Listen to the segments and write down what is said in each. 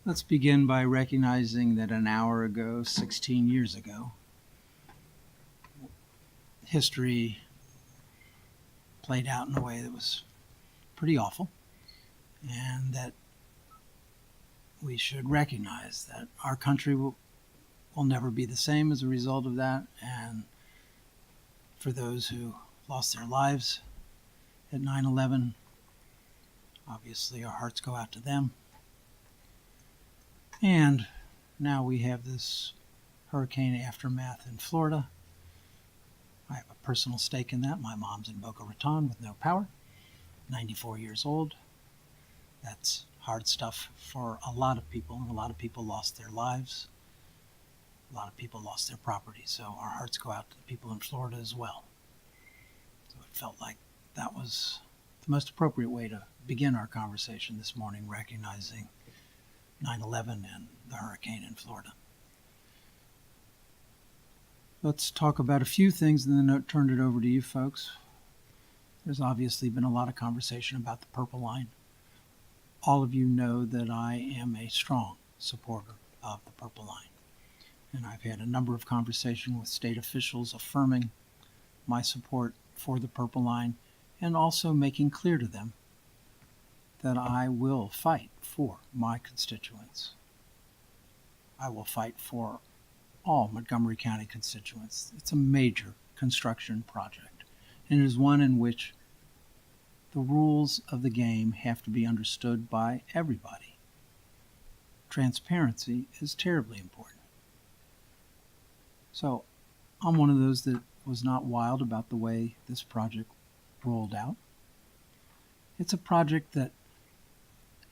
Let's begin by recognizing that an hour ago, 16 years ago, history played out in a way that was pretty awful, and that we should recognize that our country will never be the same as a result of that. And for those who lost their lives at 9/11, obviously our hearts go out to them. And now we have this hurricane aftermath in Florida. I have a personal stake in that. My mom's in Boca Raton with no power, 94 years old. That's hard stuff for a lot of people, and a lot of people lost their lives. A lot of people lost their property, so our hearts go out to the people in Florida as well. So it felt like that was the most appropriate way to begin our conversation this morning, recognizing 9/11 and the hurricane in Florida. Let's talk about a few things and then turn it over to you folks. There's obviously been a lot of conversation about the Purple Line. All of you know that I am a strong supporter of the Purple Line. And I've had a number of conversations with state officials affirming my support for the Purple Line and also making clear to them that I will fight for my constituents. I will fight for all Montgomery County constituents. It's a major construction project, and it is one in which the rules of the game have to be understood by everybody. Transparency is terribly important. So I'm one of those that was not wild about the way this project rolled out. It's a project that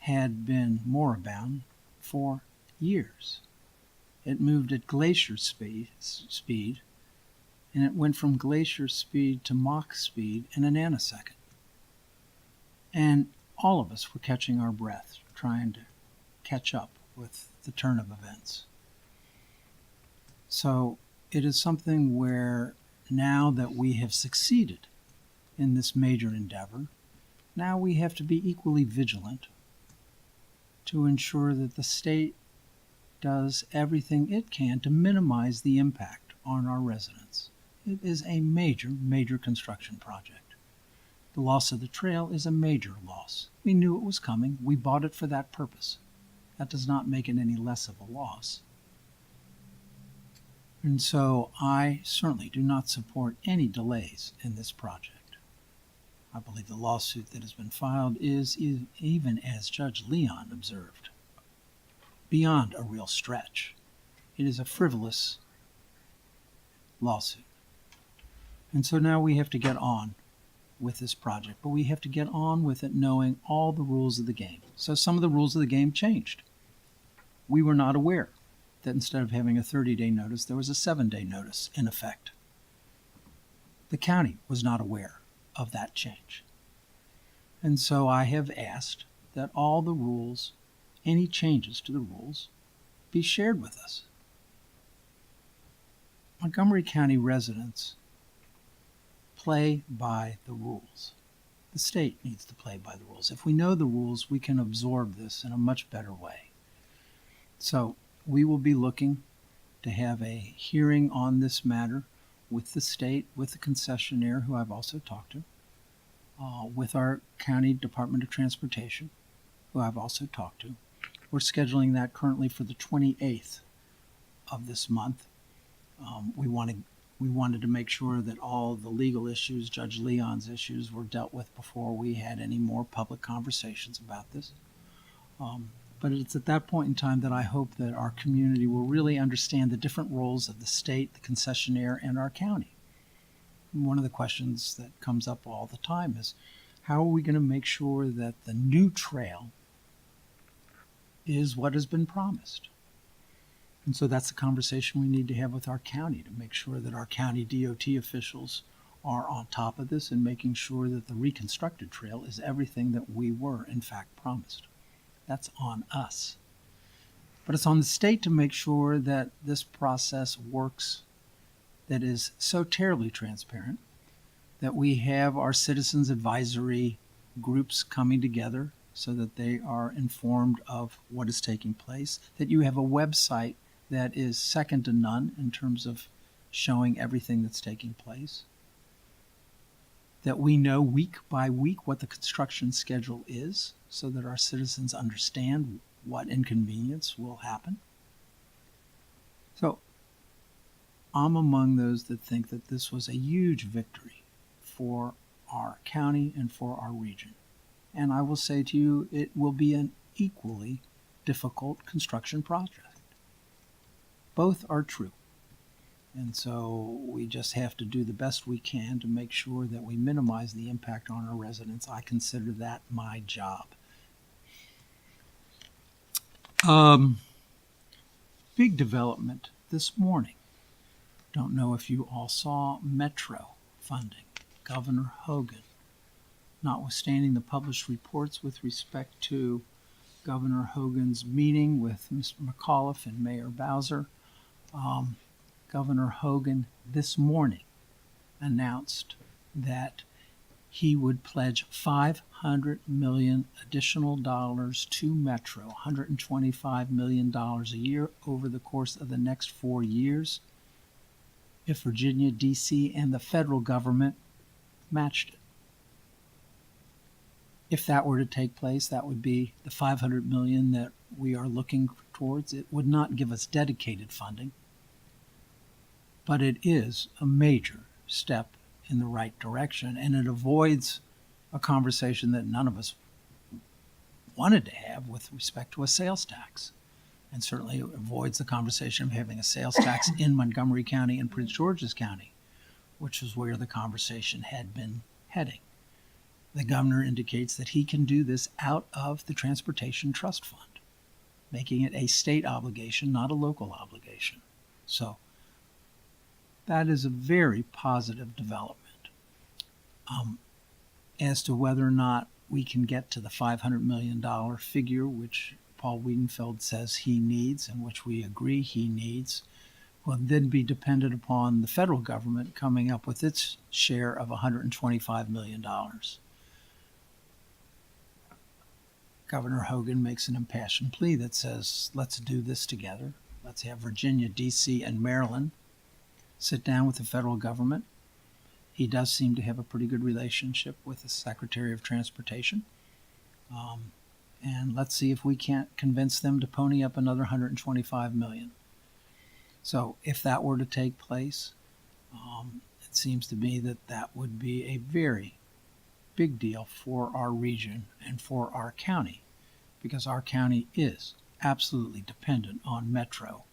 had been moribund for years. It moved at glacier speed, and it went from glacier speed to Mach speed in a nanosecond. And all of us were catching our breath, trying to catch up with the turn of events. So it is something where now that we have succeeded in this major endeavor, now we have to be equally vigilant to ensure that the state does everything it can to minimize the impact on our residents. It is a major, major construction project. The loss of the trail is a major loss. We knew it was coming. We bought it for that purpose. That does not make it any less of a loss. And so I certainly do not support any delays in this project. I believe the lawsuit that has been filed is, even as Judge Leon observed, beyond a real stretch. It is a frivolous lawsuit. And so now we have to get on with this project, but we have to get on with it knowing all the rules of the game. So some of the rules of the game changed. We were not aware that instead of having a 30-day notice, there was a 7-day notice in effect. The county was not aware of that change. And so I have asked that all the rules, any changes to the rules, be shared with us. Montgomery County residents play by the rules. The state needs to play by the rules. If we know the rules, we can absorb this in a much better way. So we will be looking to have a hearing on this matter with the state, with the concessionaire, who I've also talked to, with our county Department of Transportation, who I've also talked to. We're scheduling that currently for the 28th of this month. We wanted to make sure that all the legal issues, Judge Leon's issues, were dealt with before we had any more public conversations about this. But it's at that point in time that I hope that our community will really understand the different roles of the state, the concessionaire, and our county. And one of the questions that comes up all the time is, how are we going to make sure that the new trail is what has been promised? And so that's the conversation we need to have with our county to make sure that our county DOT officials are on top of this and making sure that the reconstructed trail is everything that we were, in fact, promised. That's on us. But it's on the state to make sure that this process works, that is so terribly transparent, that we have our citizens advisory groups coming together so that they are informed of what is taking place, that you have a website that is second to none in terms of showing everything that's taking place, that we know week by week what the construction schedule is so that our citizens understand what inconvenience will happen. So I'm among those that think that this was a huge victory for our county and for our region. And I will say to you, it will be an equally difficult construction project. Both are true. And so we just have to do the best we can to make sure that we minimize the impact on our residents. I consider that my job. Big development this morning. Don't know if you all saw Metro funding. Governor Hogan, notwithstanding the published reports with respect to Governor Hogan's meeting with Mr. McAuliffe and Mayor Bowser, Governor Hogan this morning announced that he would pledge $500 million additional dollars to Metro, $125 million a year over the course of the next 4 years if Virginia, D.C., and the federal government matched it. If that were to take place, that would be the $500 million that we are looking towards. It would not give us dedicated funding, but it is a major step in the right direction, and it avoids a conversation that none of us wanted to have with respect to a sales tax. And certainly it avoids the conversation of having a sales tax in Montgomery County and Prince George's County, which is where the conversation had been heading. The governor indicates that he can do this out of the Transportation Trust Fund, making it a state obligation, not a local obligation. So that is a very positive development. As to whether or not we can get to the $500 million figure, which Paul Wiedenfeld says he needs and which we agree he needs, will then be dependent upon the federal government coming up with its share of $125 million. Governor Hogan makes an impassioned plea that says, let's do this together. Let's have Virginia, D.C., and Maryland sit down with the federal government. He does seem to have a pretty good relationship with the Secretary of Transportation. And let's see if we can't convince them to pony up another $125 million. So if that were to take place, it seems to me that that would be a very big deal for our region and for our county, because our county is absolutely dependent on Metro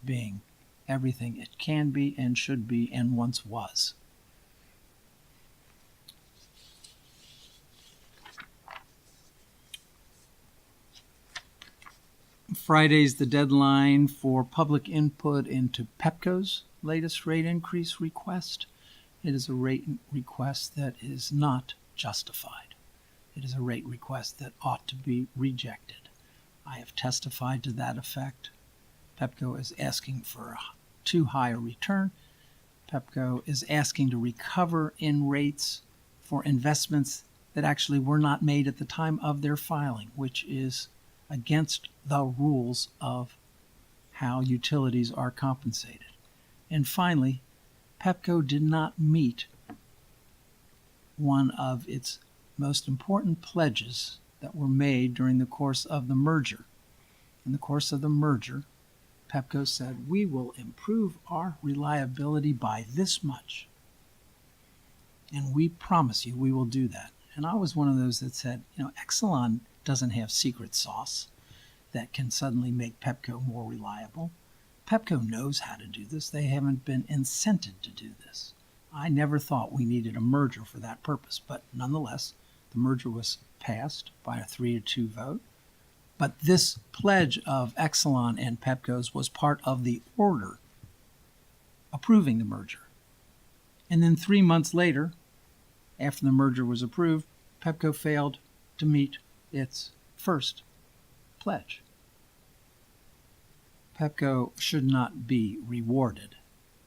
being everything it can be and should be and once was. Friday's the deadline for public input into Pepco's latest rate increase request. It is a rate request that is not justified. It is a rate request that ought to be rejected. I have testified to that effect. Pepco is asking for a too high a return. Pepco is asking to recover in rates for investments that actually were not made at the time of their filing, which is against the rules of how utilities are compensated. And finally, Pepco did not meet one of its most important pledges that were made during the course of the merger. In the course of the merger, Pepco said, we will improve our reliability by this much. And we promise you we will do that. And I was one of those that said, Exelon doesn't have secret sauce that can suddenly make Pepco more reliable. Pepco knows how to do this. They haven't been incented to do this. I never thought we needed a merger for that purpose, but nonetheless, the merger was passed by a 3-2 vote. But this pledge of Exelon and Pepco's was part of the order approving the merger. And then 3 months later, after the merger was approved, Pepco failed to meet its first pledge. Pepco should not be rewarded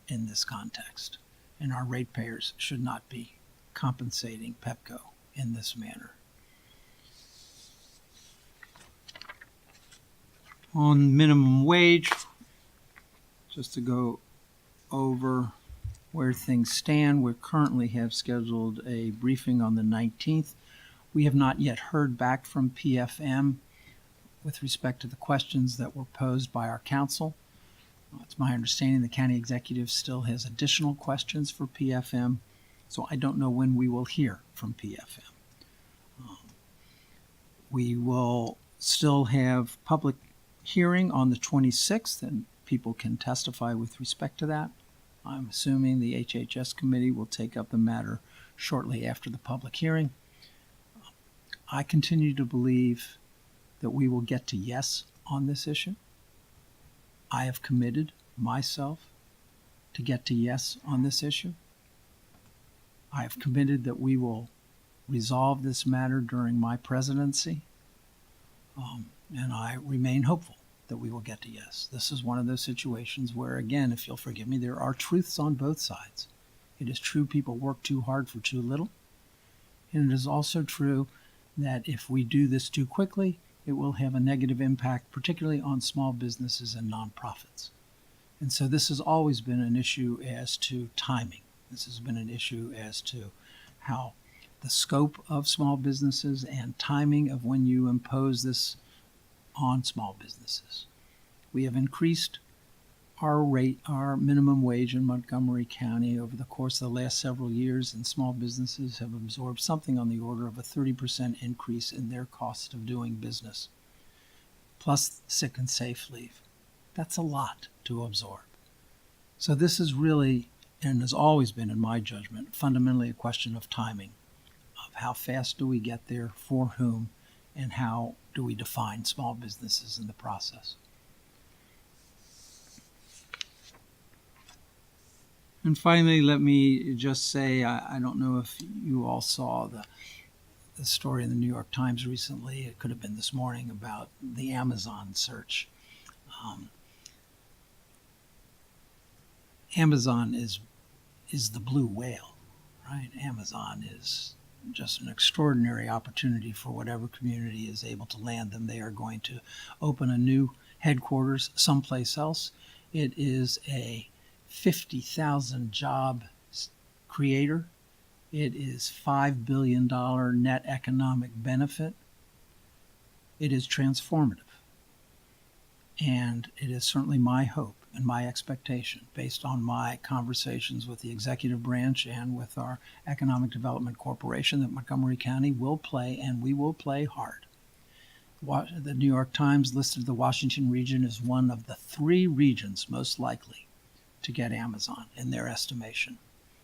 in this context, and our ratepayers should not be compensating Pepco in this manner. On minimum wage, just to go over where things stand, we currently have scheduled a briefing on the 19th. We have not yet heard back from PFM with respect to the questions that were posed by our council. It's my understanding the county executive still has additional questions for PFM, so I don't know when we will hear from PFM. We will still have public hearing on the 26th, and people can testify with respect to that. I'm assuming the HHS committee will take up the matter shortly after the public hearing. I continue to believe that we will get to yes on this issue. I have committed myself to get to yes on this issue. I have committed that we will resolve this matter during my presidency, and I remain hopeful that we will get to yes. This is one of those situations where, again, if you'll forgive me, there are truths on both sides. It is true people work too hard for too little, and it is also true that if we do this too quickly, it will have a negative impact, particularly on small businesses and nonprofits. And so this has always been an issue as to timing. This has been an issue as to how the scope of small businesses and timing of when you impose this on small businesses. We have increased our minimum wage in Montgomery County over the course of the last several years, and small businesses have absorbed something on the order of a 30% increase in their cost of doing business, plus sick and safe leave. That's a lot to absorb. So this is really, and has always been, in my judgment, fundamentally a question of timing, of how fast do we get there, for whom, and how do we define small businesses in the process. And finally, let me just say, I don't know if you all saw the story in the New York Times recently. It could have been this morning about the Amazon search. Amazon is the blue whale, right? Amazon is just an extraordinary opportunity for whatever community is able to land them. They are going to open a new headquarters someplace else. It is a 50,000 job creator. It is $5 billion net economic benefit. It is transformative. And it is certainly my hope and my expectation, based on my conversations with the executive branch and with our Economic Development Corporation, that Montgomery County will play, and we will play hard. The New York Times listed the Washington region as one of the 3 regions most likely to get Amazon in their estimation.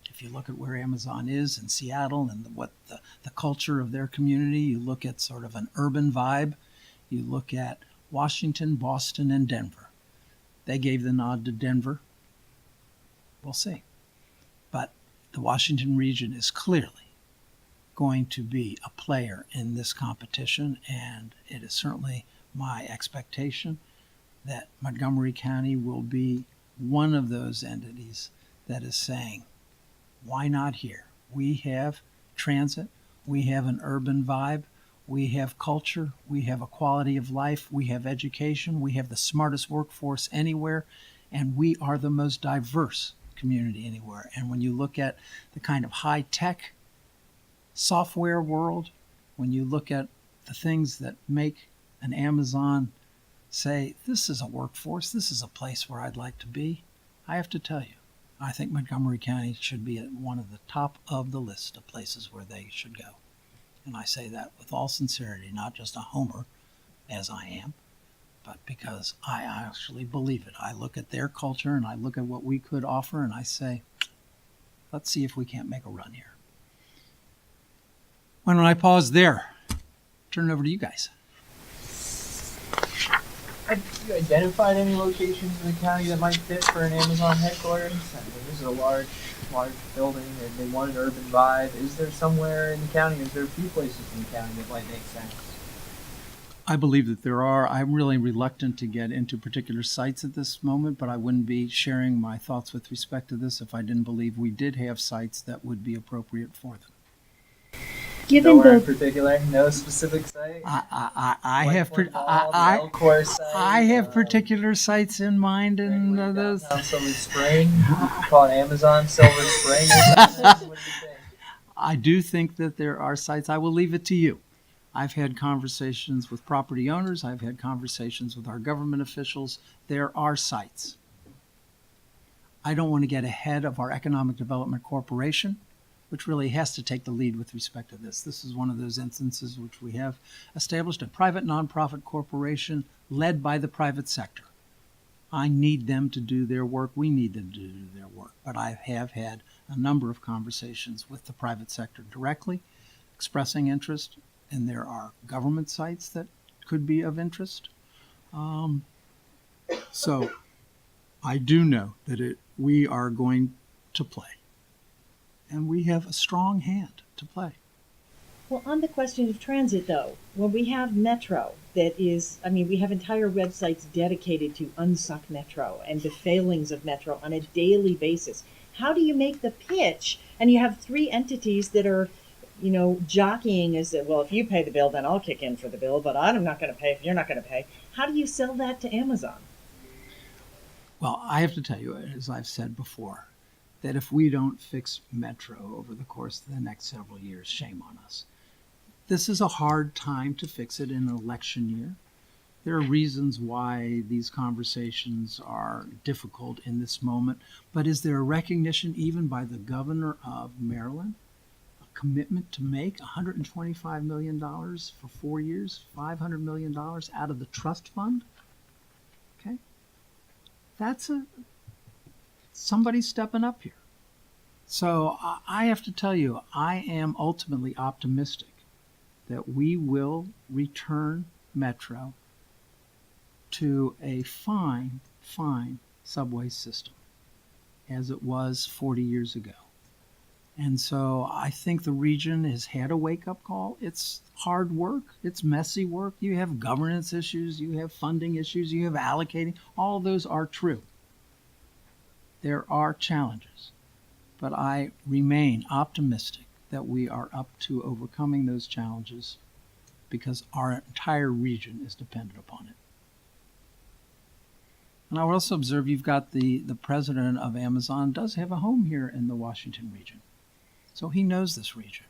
If you look at where Amazon is in Seattle and what the culture of their community, you look at sort of an urban vibe, you look at Washington, Boston, and Denver. They gave the nod to Denver. We'll see. But the Washington region is clearly going to be a player in this competition, and it is certainly my expectation that Montgomery County will be one of those entities that is saying, why not here? We have transit, we have an urban vibe, we have culture, we have a quality of life, we have education, we have the smartest workforce anywhere, and we are the most diverse community anywhere. And when you look at the kind of high-tech software world, when you look at the things that make an Amazon say, this is a workforce, this is a place where I'd like to be, I have to tell you, I think Montgomery County should be at one of the top of the list of places where they should go. And I say that with all sincerity, not just a homer, as I am, but because I actually believe it. I look at their culture and I look at what we could offer and I say, let's see if we can't make a run here. Why don't I pause there? Turn it over to you guys. Have you identified any locations in the county that might fit for an Amazon headquarters? I mean, this is a large building, and they want an urban vibe. Is there somewhere in the county, or is there a few places in the county that might make sense? I believe that there are. I'm really reluctant to get into particular sites at this moment, but I wouldn't be sharing my thoughts with respect to this if I didn't believe we did have sites that would be appropriate for them. Given Nowhere in the particular, no specific site. I have Whitepoint Mall, the Elcor site. I have particular sites in mind, and Wrigley those. downtown Silver Spring. You could call it Amazon Silver Spring or something. What do you think? I do think that there are sites. I will leave it to you. I've had conversations with property owners. I've had conversations with our government officials. There are sites. I don't want to get ahead of our Economic Development Corporation, which really has to take the lead with respect to this. This is one of those instances which we have established a private nonprofit corporation led by the private sector. I need them to do their work. We need them to do their work. But I have had a number of conversations with the private sector directly, expressing interest, and there are government sites that could be of interest. So I do know that we are going to play, and we have a strong hand to play. Well, on the question of transit, though, when we have Metro, that is, I mean, we have entire websites dedicated to unsuck Metro and the failings of Metro on a daily basis. How do you make the pitch? And you have three entities that are, jockeying as well, if you pay the bill, then I'll kick in for the bill, but I'm not going to pay if you're not going to pay. How do you sell that to Amazon? Well, I have to tell you, as I've said before, that if we don't fix Metro over the course of the next several years, shame on us. This is a hard time to fix it in an election year. There are reasons why these conversations are difficult in this moment, but is there a recognition even by the governor of Maryland, a commitment to make $125 million for 4 years, $500 million out of the trust fund? Okay. That's somebody stepping up here. So I have to tell you, I am ultimately optimistic that we will return Metro to a fine subway system as it was 40 years ago. And so I think the region has had a wake-up call. It's hard work. It's messy work. You have governance issues. You have funding issues. You have allocating. All those are true. There are challenges. But I remain optimistic that we are up to overcoming those challenges because our entire region is dependent upon it. And I would also observe you've got the president of Amazon does have a home here in the Washington region. So he knows this region.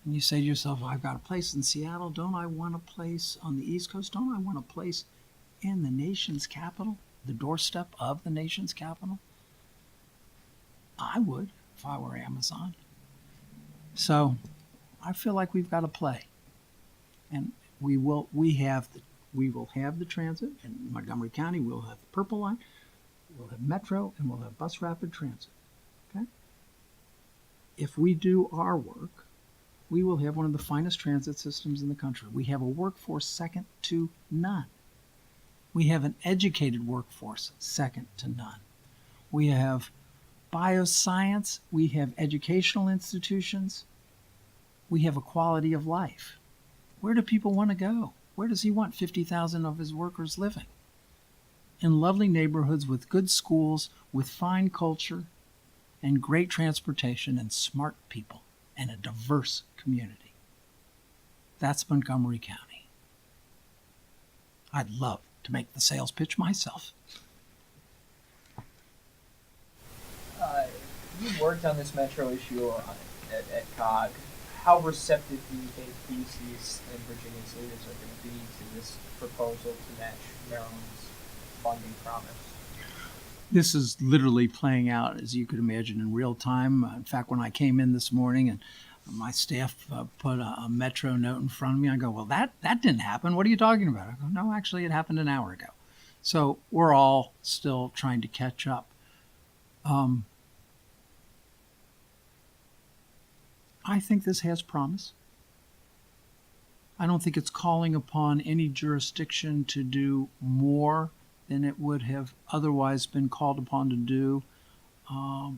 And you say to yourself, I've got a place in Seattle. Don't I want a place on the East Coast? Don't I want a place in the nation's capital, the doorstep of the nation's capital? I would if I were Amazon. So I feel like we've got to play. And we will have the transit in Montgomery County. We'll have the Purple Line, we'll have Metro, and we'll have bus rapid transit. Okay? If we do our work, we will have one of the finest transit systems in the country. We have a workforce second to none. We have an educated workforce second to none. We have bioscience. We have educational institutions. We have a quality of life. Where do people want to go? Where does he want 50,000 of his workers living? In lovely neighborhoods with good schools, with fine culture, and great transportation, and smart people, and a diverse community. That's Montgomery County. I'd love to make the sales pitch myself. You worked on this Metro issue at COG. How receptive do you think DC's and Virginia's leaders are going to be to this proposal to match Maryland's funding promise? This is literally playing out, as you could imagine, in real time. In fact, when I came in this morning and my staff put a Metro note in front of me, I go, well, that didn't happen. What are you talking about? I go, no, actually, it happened an hour ago. So we're all still trying to catch up. I think this has promise. I don't think it's calling upon any jurisdiction to do more than it would have otherwise been called upon to do. I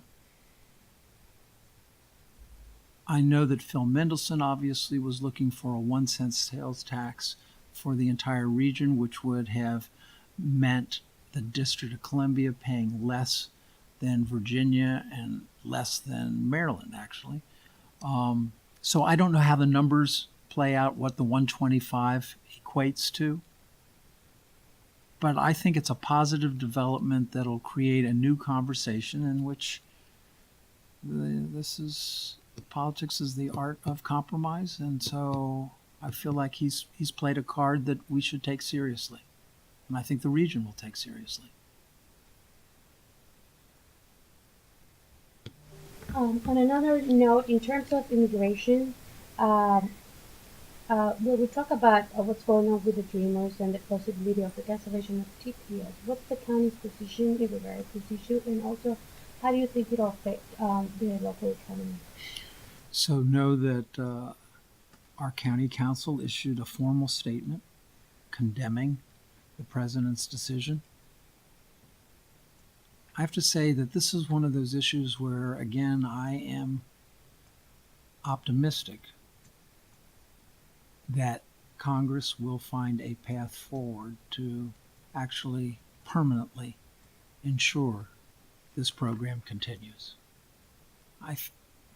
know that Phil Mendelssohn obviously was looking for a 1 cent sales tax for the entire region, which would have meant the District of Columbia paying less than Virginia and less than Maryland, actually. So I don't know how the numbers play out, what the 125 equates to. But I think it's a positive development that'll create a new conversation in which politics is the art of compromise, and so I feel like he's played a card that we should take seriously, and I think the region will take seriously. On another note, in terms of immigration, when we talk about what's going on with the Dreamers and the possibility of the cancellation of TPS, what's the county's position in regard to this issue, and also how do you think it'll affect the local economy? So know that our county council issued a formal statement condemning the president's decision. I have to say that this is one of those issues where, again, I am optimistic that Congress will find a path forward to actually permanently ensure this program continues.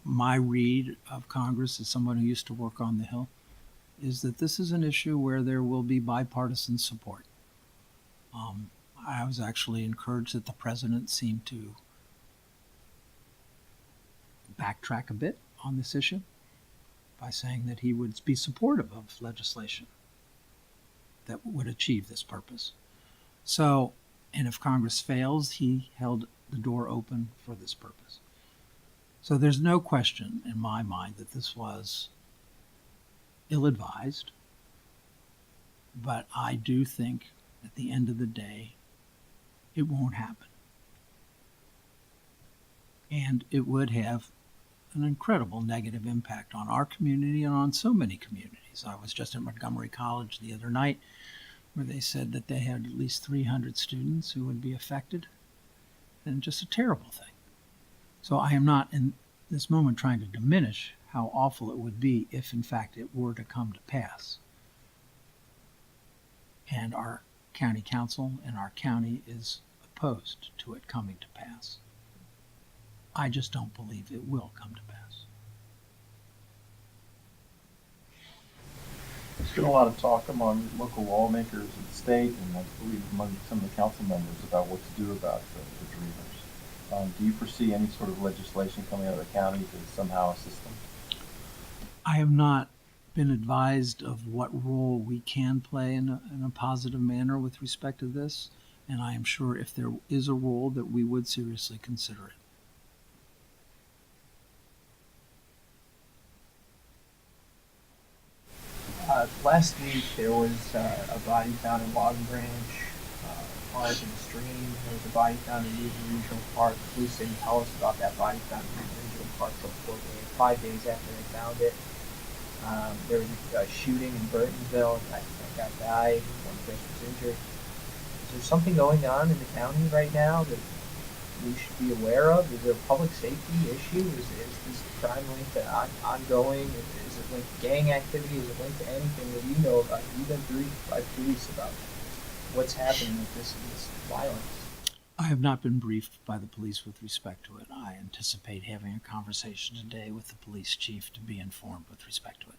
My read of Congress, as someone who used to work on the Hill, is that this is an issue where there will be bipartisan support. I was actually encouraged that the president seemed to backtrack a bit on this issue by saying that he would be supportive of legislation that would achieve this purpose. So, and if Congress fails, he held the door open for this purpose. So there's no question in my mind that this was ill-advised, but I do think at the end of the day, it won't happen. And it would have an incredible negative impact on our community and on so many communities. I was just at Montgomery College the other night where they said that they had at least 300 students who would be affected, and just a terrible thing. So I am not in this moment trying to diminish how awful it would be if in fact it were to come to pass. And our county council and our county is opposed to it coming to pass. I just don't believe it will come to pass. There's been a lot of talk among local lawmakers in the state and I believe among some of the council members about what to do about the Dreamers. Do you foresee any sort of legislation coming out of the county to somehow assist them? I have not been advised of what role we can play in a positive manner with respect to this, and I am sure if there is a role that we would seriously consider it. Last week there was a body found in Logan Branch Park in the stream. There was a body found in Newton Regional Park. The police didn't tell us about that body found in Newton Regional Park until 5 days after they found it. There was a shooting in Burtonville. That guy died. One person was injured. Is there something going on in the county right now that we should be aware of? Is there a public safety issue? Is this crime linked to ongoing? Is it linked to gang activity? Is it linked to anything that you know about? You've been briefed by police about what's happening with this violence. I have not been briefed by the police with respect to it. I anticipate having a conversation today with the police chief to be informed with respect to it.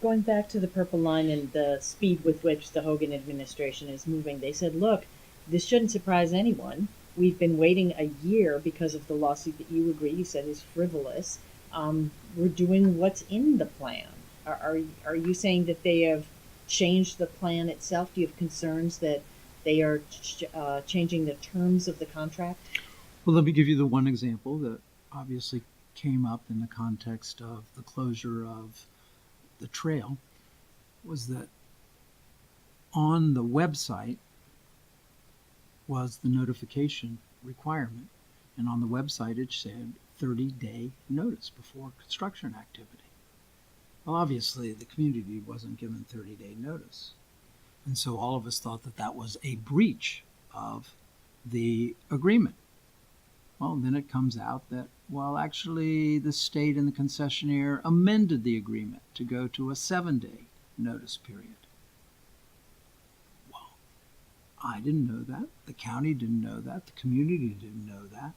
Going back to the Purple Line and the speed with which the Hogan administration is moving, they said, look, this shouldn't surprise anyone. We've been waiting a year because of the lawsuit that you agree, you said is frivolous. We're doing what's in the plan. Are you saying that they have changed the plan itself? Do you have concerns that they are changing the terms of the contract? Well, let me give you the one example that obviously came up in the context of the closure of the trail, was that on the website was the notification requirement. And on the website it said 30-day notice before construction activity. Well, obviously the community wasn't given 30-day notice. And so all of us thought that that was a breach of the agreement. Well, then it comes out that, well, actually the state and the concessionaire amended the agreement to go to a 7-day notice period. Well, I didn't know that. The county didn't know that. The community didn't know that.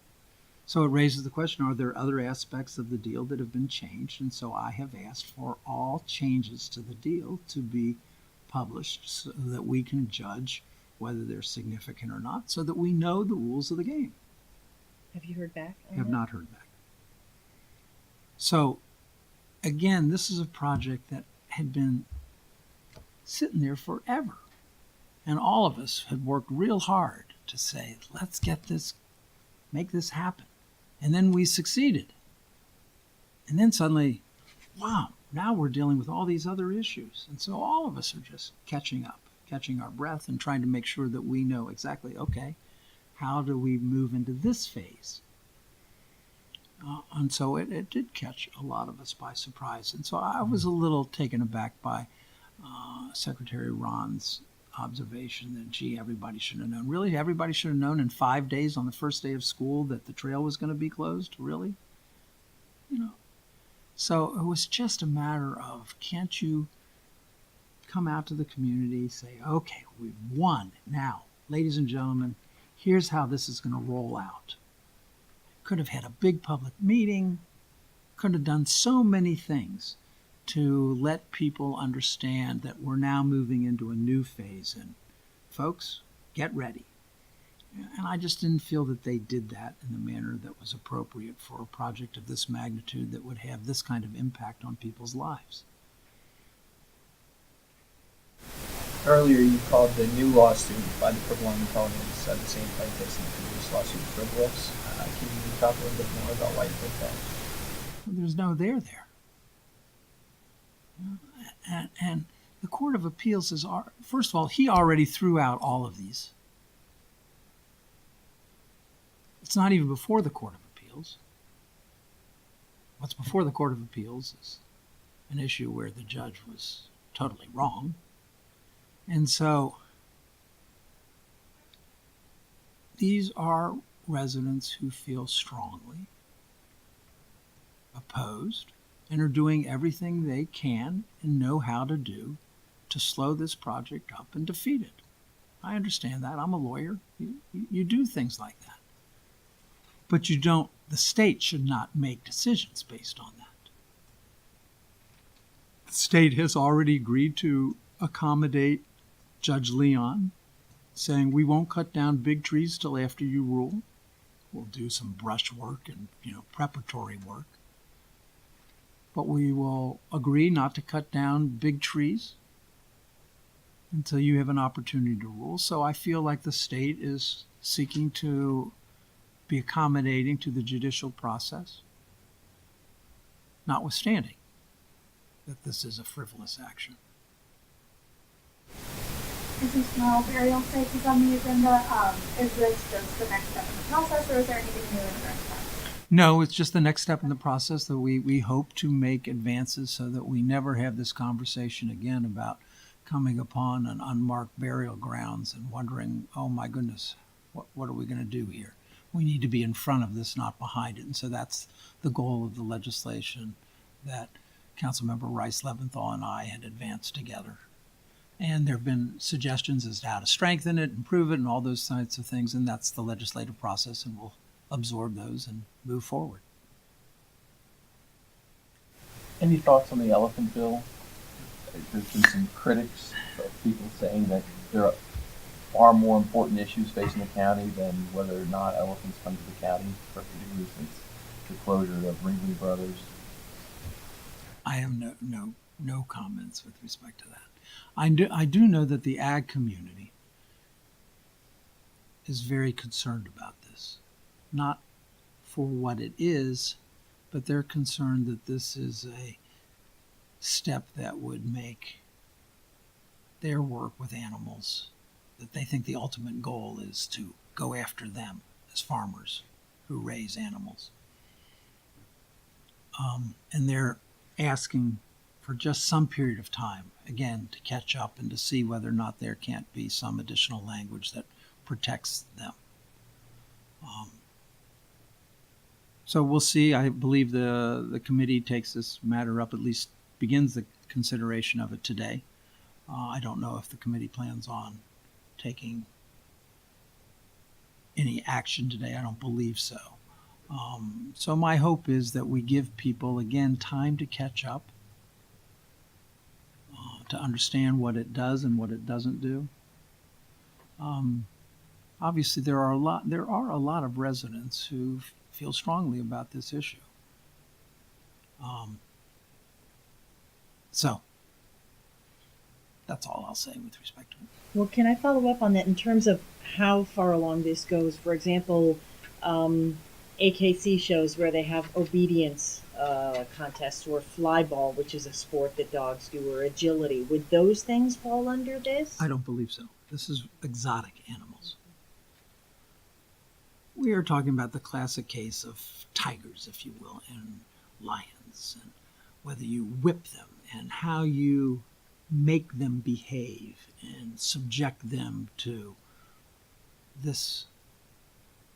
So it raises the question, are there other aspects of the deal that have been changed? And so I have asked for all changes to the deal to be published so that we can judge whether they're significant or not, so that we know the rules of the game. Have you heard back on Have that? not heard back. So again, this is a project that had been sitting there forever. And all of us had worked real hard to say, let's get this, make this happen. And then we succeeded. And then suddenly, wow, now we're dealing with all these other issues. And so all of us are just catching up, catching our breath, and trying to make sure that we know exactly, okay, how do we move into this phase? And so it did catch a lot of us by surprise. And so I was a little taken aback by Secretary Ron's observation that, gee, everybody should have known. Really? Everybody should have known in 5 days on the first day of school that the trail was going to be closed? Really? You know? So it was just a matter of, can't you come out to the community, say, okay, we've won. Now, ladies and gentlemen, here's how this is going to roll out. Could have had a big public meeting, could have done so many things to let people understand that we're now moving into a new phase. And folks, get ready. And I just didn't feel that they did that in the manner that was appropriate for a project of this magnitude that would have this kind of impact on people's lives. Earlier, you called the new lawsuit by the Provolone opponents, the same plaintiffs in the previous lawsuit, frivolous. Can you talk a little bit more about why you think that? Well, there's no there there. And the Court of Appeals is, first of all, he already threw out all of these. It's not even before the Court of Appeals. What's before the Court of Appeals is an issue where the judge was totally wrong. And so these are residents who feel strongly opposed and are doing everything they can and know how to do to slow this project up and defeat it. I understand that. I'm a lawyer. You do things like that. But you don't, the state should not make decisions based on that. The state has already agreed to accommodate Judge Leon, saying we won't cut down big trees till after you rule. We'll do some brush work and, preparatory work. But we will agree not to cut down big trees until you have an opportunity to rule. So I feel like the state is seeking to be accommodating to the judicial process, notwithstanding that this is a frivolous action. Is this no burial site is on the agenda? Is this just the next step in the process, or is there anything new in regards to that? No, it's just the next step in the process that we hope to make advances so that we never have this conversation again about coming upon an unmarked burial grounds and wondering, oh my goodness, what are we going to do here? We need to be in front of this, not behind it. And so that's the goal of the legislation that Councilmember Rice Leventhal and I had advanced together. And there have been suggestions as to how to strengthen it, improve it, and all those types of things. And that's the legislative process, and we'll absorb those and move forward. Any thoughts on the elephant bill? There's been some critics of people saying that there are far more important issues facing the county than whether or not elephants come to the county, particularly since the closure of Ringling Brothers. I have no comments with respect to that. I do know that the ag community is very concerned about this. Not for what it is, but they're concerned that this is a step that would make their work with animals, that they think the ultimate goal is to go after them as farmers who raise animals. And they're asking for just some period of time, again, to catch up and to see whether or not there can't be some additional language that protects them. So we'll see. I believe the committee takes this matter up, at least begins the consideration of it today. I don't know if the committee plans on taking any action today. I don't believe so. So my hope is that we give people, again, time to catch up, to understand what it does and what it doesn't do. Obviously, there are a lot of residents who feel strongly about this issue. So that's all I'll say with respect to it. Well, can I follow up on that in terms of how far along this goes? For example, AKC shows where they have obedience contests, or fly ball, which is a sport that dogs do, or agility. Would those things fall under this? I don't believe so. This is exotic animals. We are talking about the classic case of tigers, if you will, and lions, and whether you whip them and how you make them behave and subject them to this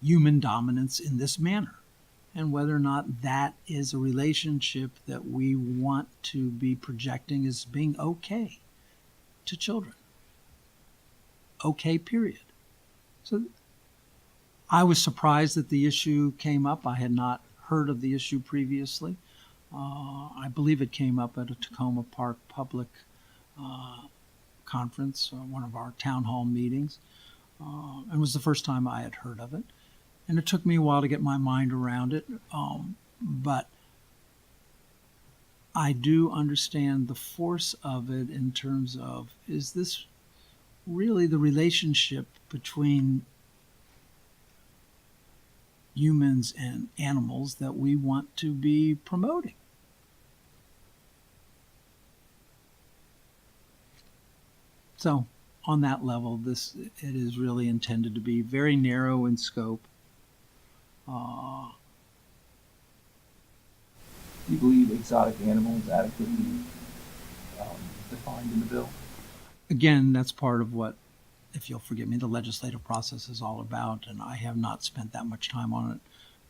human dominance in this manner, and whether or not that is a relationship that we want to be projecting as being okay to children. Okay, period. So I was surprised that the issue came up. I had not heard of the issue previously. I believe it came up at a Tacoma Park public conference, one of our town hall meetings, and was the first time I had heard of it. And it took me a while to get my mind around it, but I do understand the force of it in terms of, is this really the relationship between humans and animals that we want to be promoting? So on that level, it is really intended to be very narrow in scope. Do you believe exotic animal is adequately defined in the bill? Again, that's part of what, if you'll forgive me, the legislative process is all about, and I have not spent that much time on it.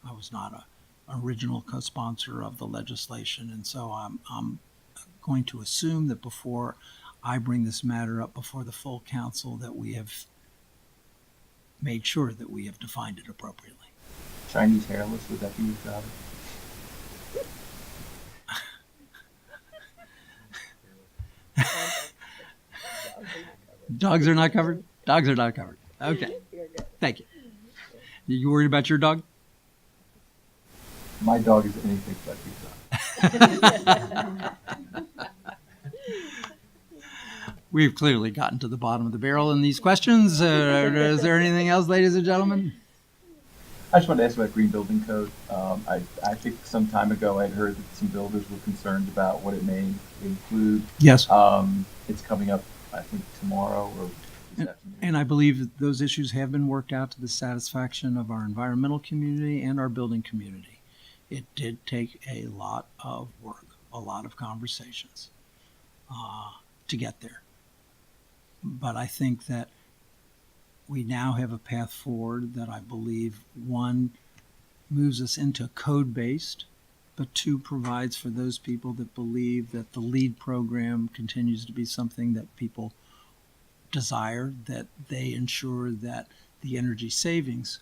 I was not an original co-sponsor of the legislation, and so I'm going to assume that before I bring this matter up before the full council, that we have made sure that we have defined it appropriately. Chinese hairless, would that be exotic? Dogs are not covered? Dogs are not covered. Okay. Thank you. You worried about your dog? My dog is anything but exotic. We've clearly gotten to the bottom of the barrel in these questions. Is there anything else, ladies and gentlemen? I just wanted to ask about green building code. I think some time ago I had heard that some builders were concerned about what it may include. Yes. It's coming up, I think, tomorrow or this afternoon. And I believe that those issues have been worked out to the satisfaction of our environmental community and our building community. It did take a lot of work, a lot of conversations to get there. But I think that we now have a path forward that I believe, one, moves us into code-based, but two, provides for those people that believe that the LEED program continues to be something that people desire, that they ensure that the energy savings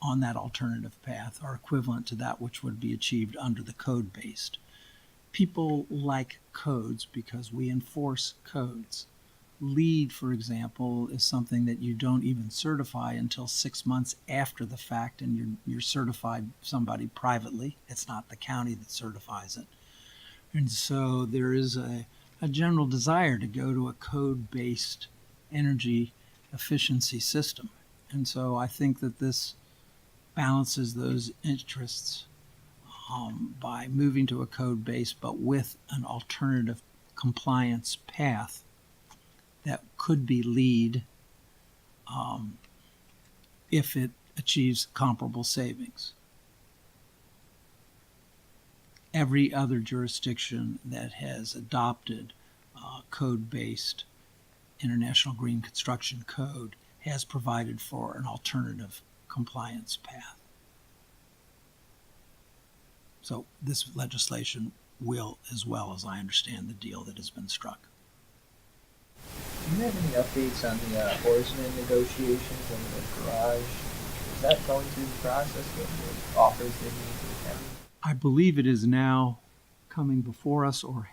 on that alternative path are equivalent to that which would be achieved under the code-based. People like codes because we enforce codes. LEED, for example, is something that you don't even certify until 6 months after the fact, and you're certified somebody privately. It's not the county that certifies it. And so there is a general desire to go to a code-based energy efficiency system. And so I think that this balances those interests by moving to a code base, but with an alternative compliance path that could be LEED if it achieves comparable savings. Every other jurisdiction that has adopted code-based International Green Construction Code has provided for an alternative compliance path. So this legislation will, as well as I understand the deal that has been struck. Do you have any updates on the Oarsman negotiations and the garage that going through the process with the offers they made to the county? I believe it is now coming before us or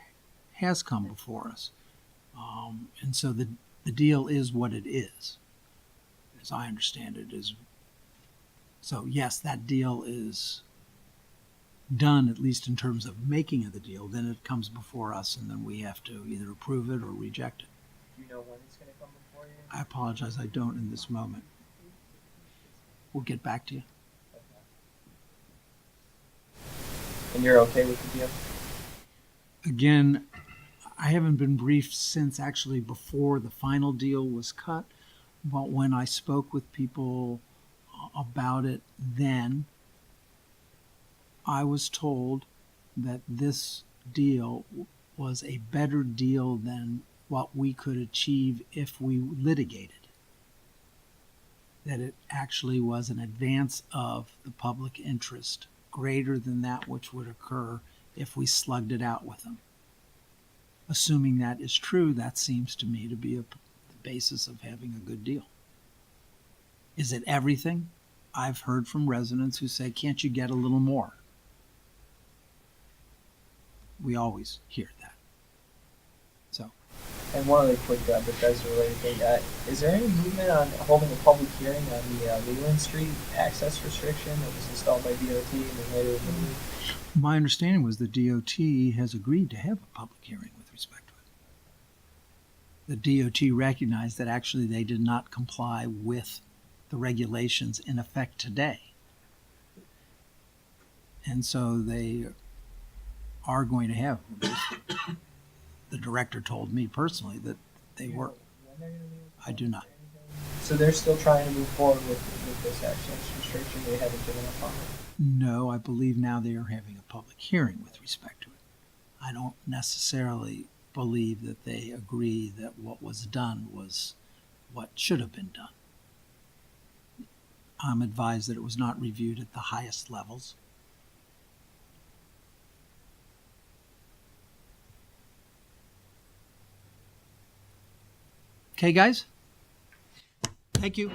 has come before us. And so the deal is what it is, as I understand it is. So yes, that deal is done, at least in terms of making of the deal. Then it comes before us, and then we have to either approve it or reject it. Do you know when it's going to come before you? I apologize, I don't in this moment. We'll get back to you. And you're okay with the deal? Again, I haven't been briefed since actually before the final deal was cut, but when I spoke with people about it then, I was told that this deal was a better deal than what we could achieve if we litigated. That it actually was an advance of the public interest greater than that which would occur if we slugged it out with them. Assuming that is true, that seems to me to be the basis of having a good deal. Is it everything? I've heard from residents who say, can't you get a little more? We always hear that. So, And one other quick Bethesda-related thing. Is there any movement on holding a public hearing on the Leland Street access restriction that was installed by DOT and then later removed? my understanding was the DOT has agreed to have a public hearing with respect to it. The DOT recognized that actually they did not comply with the regulations in effect today. And so they are going to have, the director told me personally that they were. When they're gonna be able to I do not. So they're still trying to move forward with this access restriction. They haven't given up on it. No, I believe now they are having a public hearing with respect to it. I don't necessarily believe that they agree that what was done was what should have been done. I'm advised that it was not reviewed at the highest levels. Okay, guys? Thank you.